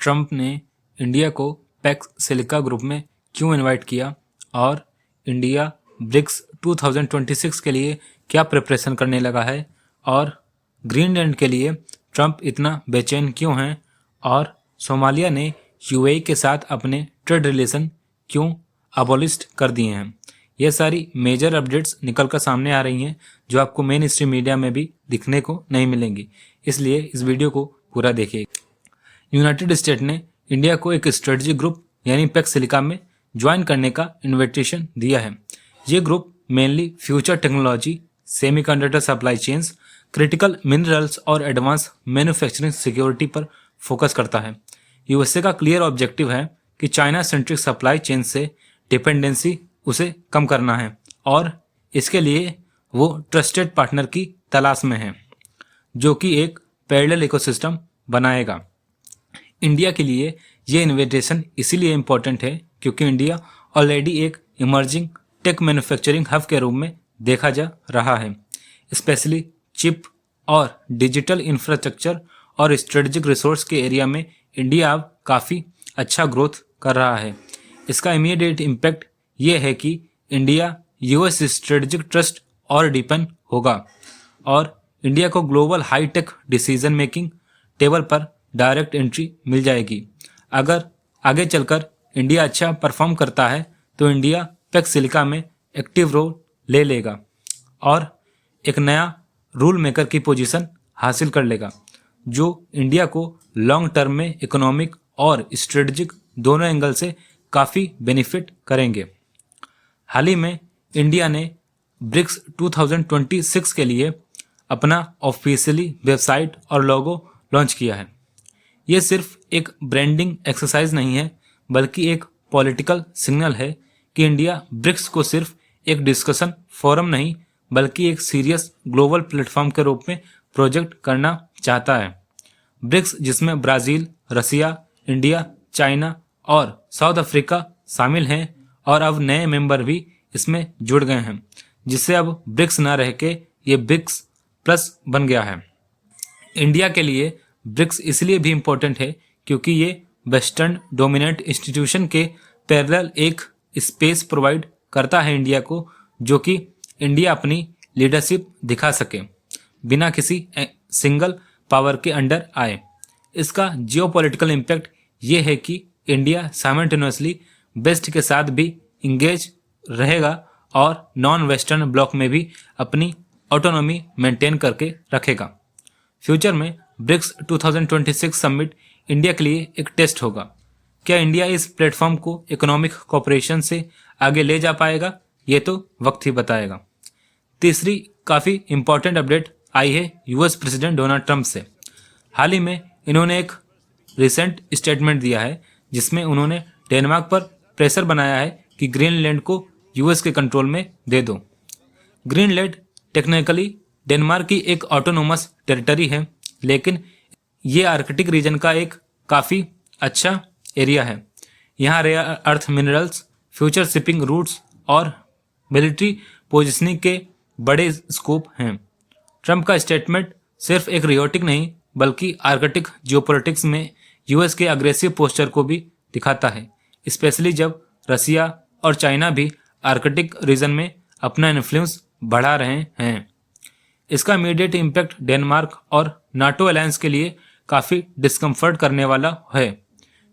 Trump ने India को PACS silica group में क्यों इनवाइट किया और इंडिया ब्रिक्स 2026 के लिए क्या प्रिपरेशन करने लगा है और ग्रीनलैंड के लिए ट्रंप इतना बेचैन क्यों हैं और सोमालिया ने यूएई के साथ अपने ट्रेड रिलेशन क्यों अबॉलिश कर दिए हैं। ये सारी मेजर अपडेट्स निकल कर सामने आ रही हैं जो आपको मेन स्ट्रीम मीडिया में भी दिखने को नहीं मिलेंगी, इसलिए इस वीडियो को पूरा देखिए। यूनाइटेड स्टेट ने इंडिया को एक स्ट्रेटजी ग्रुप यानी पैक्स सिलिका में ज्वाइन करने का इन्विटेशन दिया है। ये group mainly future technology, semiconductor supply chains, critical minerals और एडवांस मैन्युफैक्चरिंग सिक्योरिटी पर फोकस करता है। यूएसए का क्लियर ऑब्जेक्टिव है कि चाइना सेंट्रिक सप्लाई चेन से डिपेंडेंसी उसे कम करना है और इसके लिए वो ट्रस्टेड पार्टनर की तलाश में है जो कि एक पैरेलल इकोसिस्टम बनाएगा। इंडिया के लिए ये इन्विटेशन इसीलिए इम्पोर्टेंट है क्योंकि इंडिया ऑलरेडी एक इमर्जिंग टेक मैन्युफैक्चरिंग हब के रूप में देखा जा रहा है। स्पेशली चिप और डिजिटल इंफ्रास्ट्रक्चर और स्ट्रेटेजिक रिसोर्स के एरिया में इंडिया अब काफ़ी अच्छा ग्रोथ कर रहा है। इसका इमीडिएट इम्पैक्ट ये है कि इंडिया यूएस स्ट्रेटेजिक ट्रस्ट और डीपन होगा और इंडिया को global high tech decision making table पर डायरेक्ट एंट्री मिल जाएगी। अगर आगे चलकर इंडिया अच्छा परफॉर्म करता है तो इंडिया पैक्स सिलिका में एक्टिव रोल ले लेगा और एक नया रूल मेकर की पोजीशन हासिल कर लेगा जो इंडिया को लॉन्ग टर्म में इकोनॉमिक और स्ट्रेटजिक दोनों एंगल से काफ़ी बेनिफिट करेंगे। हाल ही में इंडिया ने ब्रिक्स 2026 के लिए अपना ऑफिशियली वेबसाइट और लोगो लॉन्च किया है। ये सिर्फ एक ब्रांडिंग एक्सरसाइज नहीं है बल्कि एक पॉलिटिकल सिग्नल है कि इंडिया ब्रिक्स को सिर्फ एक डिस्कशन फोरम नहीं बल्कि एक सीरियस ग्लोबल प्लेटफॉर्म के रूप में प्रोजेक्ट करना चाहता है। ब्रिक्स जिसमें ब्राज़ील, रसिया, इंडिया, चाइना और साउथ अफ्रीका शामिल हैं और अब नए मेंबर भी इसमें जुड़ गए हैं जिससे अब ब्रिक्स ना रह के ये ब्रिक्स प्लस बन गया है। इंडिया के लिए ब्रिक्स इसलिए भी इम्पोर्टेंट है क्योंकि ये वेस्टर्न डोमिनेंट इंस्टीट्यूशन के पैरेलल एक स्पेस प्रोवाइड करता है इंडिया को जो कि इंडिया अपनी लीडरशिप दिखा सके बिना किसी सिंगल पावर के अंडर आए। इसका जियोपॉलिटिकल इम्पैक्ट ये है कि इंडिया साइमल्टेनियसली वेस्ट के साथ भी इंगेज रहेगा और नॉन वेस्टर्न ब्लॉक में भी अपनी ऑटोनॉमी मेंटेन करके रखेगा। फ्यूचर में ब्रिक्स 2026 समिट इंडिया के लिए एक टेस्ट होगा। क्या इंडिया इस प्लेटफॉर्म को इकोनॉमिक कोऑपरेशन से आगे ले जा पाएगा, ये तो वक्त ही बताएगा। तीसरी काफ़ी इंपॉर्टेंट अपडेट आई है यूएस प्रेसिडेंट डोनाल्ड ट्रंप से। हाल ही में इन्होंने एक रिसेंट स्टेटमेंट दिया है जिसमें उन्होंने डेनमार्क पर प्रेशर बनाया है कि ग्रीनलैंड को यूएस के कंट्रोल में दे दो। ग्रीनलैंड टेक्निकली डेनमार्क की एक ऑटोनोमस टेरिटरी है लेकिन ये आर्कटिक रीजन का एक काफ़ी अच्छा एरिया है। यहाँ rare earth minerals, future shipping routes और मिलिट्री पोजिशनिंग के बड़े स्कोप हैं। ट्रंप का स्टेटमेंट सिर्फ एक रियोटिक नहीं बल्कि आर्कटिक जियोपॉलिटिक्स में यूएस के अग्रेसिव पोस्चर को भी दिखाता है, स्पेशली जब रसिया और चाइना भी आर्कटिक रीजन में अपना इन्फ्लुएंस बढ़ा रहे हैं। इसका इमीडिएट इम्पैक्ट डेनमार्क और नाटो अलायंस के लिए काफ़ी डिस्कम्फर्ट करने वाला है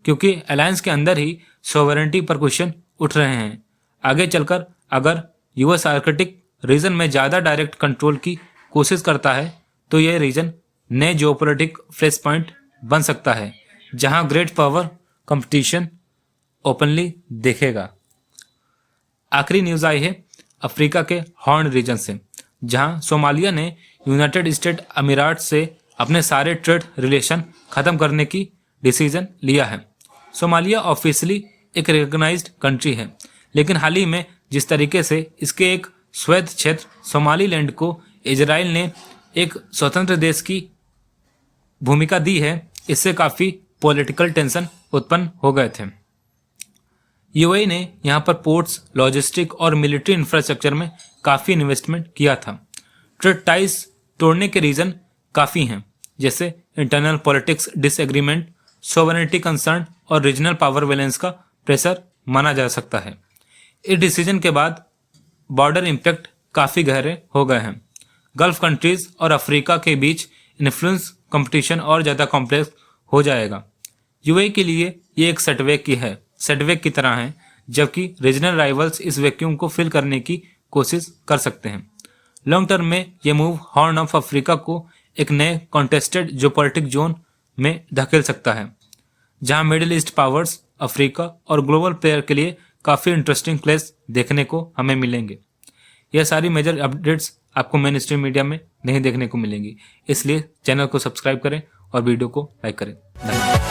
क्योंकि अलायंस के अंदर ही सॉवरेनिटी पर क्वेश्चन उठ रहे हैं। आगे चलकर अगर यूएस आर्कटिक रीजन में ज़्यादा डायरेक्ट कंट्रोल की कोशिश करता है तो यह रीजन नए जियोपॉलिटिक फ्लैश पॉइंट बन सकता है जहां ग्रेट पावर कंपटीशन ओपनली देखेगा। आखिरी न्यूज़ आई है अफ्रीका के हॉर्न रीजन से जहां सोमालिया ने यूनाइटेड स्टेट अमीरात से अपने सारे ट्रेड रिलेशन ख़त्म करने की डिसीजन लिया है। सोमालिया ऑफिशियली एक रिकॉग्नाइज्ड कंट्री है लेकिन हाल ही में जिस तरीके से इसके एक स्वैत क्षेत्र सोमालीलैंड को इजराइल ने एक स्वतंत्र देश की भूमिका दी है, इससे काफ़ी पॉलिटिकल टेंशन उत्पन्न हो गए थे। यूएई ने यहाँ पर पोर्ट्स, लॉजिस्टिक और मिलिट्री इंफ्रास्ट्रक्चर में काफ़ी इन्वेस्टमेंट किया था। ट्रेड टाइज तोड़ने के रीज़न काफ़ी हैं जैसे internal politics disagreement, sovereignty concern और रीजनल पावर बैलेंस का प्रेशर माना जा सकता है। इस डिसीजन के बाद बॉर्डर इम्पैक्ट काफ़ी गहरे हो गए हैं। गल्फ कंट्रीज और अफ्रीका के बीच इन्फ्लुएंस कंपटीशन और ज़्यादा कॉम्प्लेक्स हो जाएगा। यूएई के लिए ये एक सेटबैक की तरह है, जबकि रीजनल राइवल्स इस वैक्यूम को फिल करने की कोशिश कर सकते हैं। लॉन्ग टर्म में ये मूव हॉर्न ऑफ अफ्रीका को एक नए कॉन्टेस्टेड जियोपॉलिटिक जोन में धकेल सकता है, जहां मिडिल ईस्ट पावर्स, अफ्रीका और ग्लोबल प्लेयर के लिए काफ़ी इंटरेस्टिंग क्लैश देखने को हमें मिलेंगे। यह सारी मेजर अपडेट्स आपको मेन स्ट्रीम मीडिया में नहीं देखने को मिलेंगी, इसलिए चैनल को सब्सक्राइब करें और वीडियो को लाइक करें। धन्यवाद।